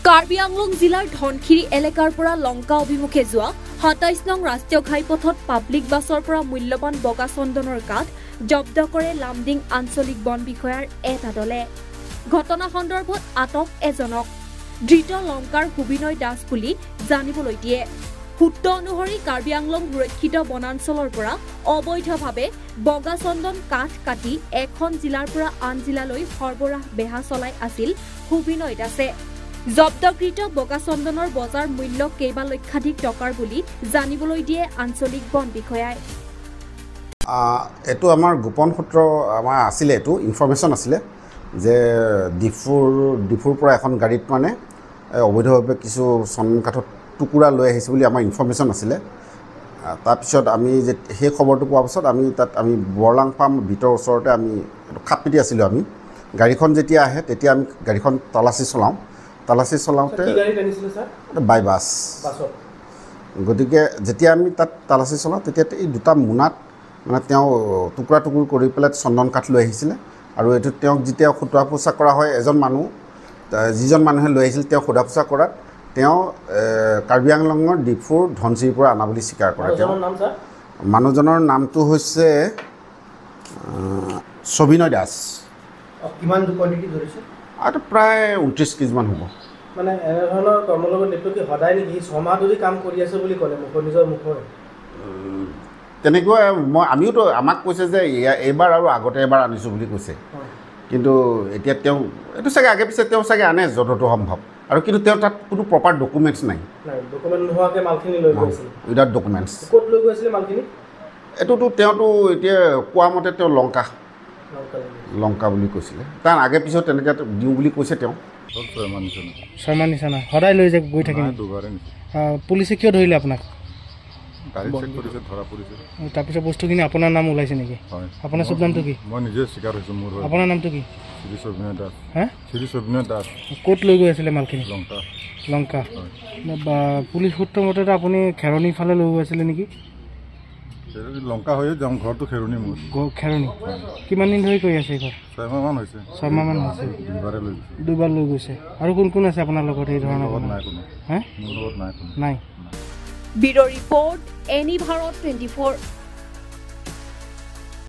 কাৰ্বি আংলং জিলাৰ ধনখিৰি এলেকাৰ পৰা লংকা অভিমুখে যোৱা ২৭ নং ৰাষ্ট্ৰীয় ঘাইপথত পাব্লিক বাছৰ পৰা মূল্যৱান বগা চন্দনৰ কাঠ জব্দ কৰে লামডিং আঞ্চলিক বন বিষয়াৰ এটা দলে। ঘটনা সন্দৰ্ভত আটক এজনক ধৃত লংকাৰ সুবিনয় দাস বুলি জানিবলৈ দিয়ে। সূত্ৰ অনুসৰি কাৰ্বি আংলং সুৰক্ষিত বনাঞ্চলৰ পৰা অবৈধভাৱে বগা চন্দন কাঠ কাটি এখন জিলাৰ পৰা আন জিলালৈ সৰবৰাহ বেহা চলাই আছিল সুবিনয় দাসে। জব্দকৃত বগা চন্দনৰ বজাৰ মূল্য কেইবা লক্ষাধিক টকাৰ বুলি জানিবলৈ দিয়ে আঞ্চলিক বন বিষয়াই। এটো আমাৰ গোপন সূত্ৰ আমাৰ আছিলে, এটো ইনফৰমেশ্যন আছিলে যে ডিফুৰ পৰা এখন গাড়ীত মানে অবৈধভাৱে কিছু চন্দন কাঠৰ টুকুৰা লৈ আহিছে বুলি আমাৰ ইনফৰমেশ্যন আছিলে। তাৰপিছত আমি যে সেই খবৰটো পোৱাৰ পাছত আমি বৰলাং ফাৰ্ম ভিতৰ ওচৰতে আমি খাপ পিটি আছিলোঁ। আমি গাড়ীখন যেতিয়া আহে তেতিয়া আমি গাড়ীখন তালাচী চলাওঁতে বাই বাছ। গতিকে যেতিয়া আমি তাত তালাচী চলাওঁ তেতিয়া এই দুটা মোনাত মানে তেওঁ টুকুৰা কৰি পেলাই চন্দন কাঠ লৈ আহিছিলে। আৰু এইটো তেওঁক যেতিয়া সোধা পোছা কৰা হয়, যিজন মানুহে লৈ আহিছিল তেওঁ সোধা পোছা কৰাত তেওঁ কাৰ্বি আংলঙৰ ডিফুৰ ধনচিৰিৰ পৰা অনা বুলি স্বীকাৰ কৰে। মানুহজনৰ নামটো হৈছে সুবিনয় দাস। আৰু প্ৰায় ২৯ কেজিমান হ'ব। মানে এনেধৰণৰ কৰ্মৰ লগত লিপ্ত কি সদায় নেকি ৬ মাহ ধৰি কাম কৰি আছে বুলি ক'লে নিজৰ মুখৰে? তেনেকুৱা আমিওতো আমাক কৈছে যে এইবাৰ আৰু আগতে এবাৰ আনিছোঁ বুলি কৈছে। কিন্তু এতিয়া তেওঁ এইটো চাগে আগে পিছে তেওঁ চাগে আনে যতটো সম্ভৱ। আৰু কিন্তু তেওঁ তাত কোনো প্ৰপাৰ ডকুমেণ্টছ নাই। ডকুমেণ্ট নোহোৱাকৈ মালখিনি লৈ গৈছিল উইদাউট ডকুমেণ্টছ। ক'ত লৈ গৈছিলে মালখিনি? এইটোতো তেওঁতো এতিয়া কোৱা মতে তেওঁ লংকা বুলি কৈছিলে। তাৰ আগে পিছত তেনেকৈ দিওঁ বুলি কৈছে তেওঁ। ৬ মাহ নিচিনা সদায় লৈ গৈ থাকিম। পুলিচে কিয় ধৰিলে আপোনাক? তাৰপিছত বস্তুখিনি আপোনাৰ নাম ওলাইছে নেকি? আপোনাৰ চব নামটো কি? মই নিজে স্বীকাৰ হৈছোঁ। মোৰ আপোনাৰ নামটো কি? শ্ৰী সুবিনয় দাস। শ্ৰী সুবিনয় দাস। ক'ত লৈ গৈ আছিলে মালখিনি? লংকা। পুলিচ সূত্ৰ মতে আপুনি খেৰণি ফালে লৈ গৈ আছিলে নেকি? লংকা হৈয়ে যাওঁ, ঘৰটো খেৰণি মোৰ। খেৰণি কিমান দিন ধৰি কৰি আছে এইখন? ৬ মাহমান হৈছে। ৬ মাহমান হৈছে। দুবাৰ লৈ গৈছে। আৰু কোন আছে আপোনাৰ লগত এই ধৰণৰ? নাই কোনো। মোৰ লগত নাই। Bureau' report, any Bharat 24।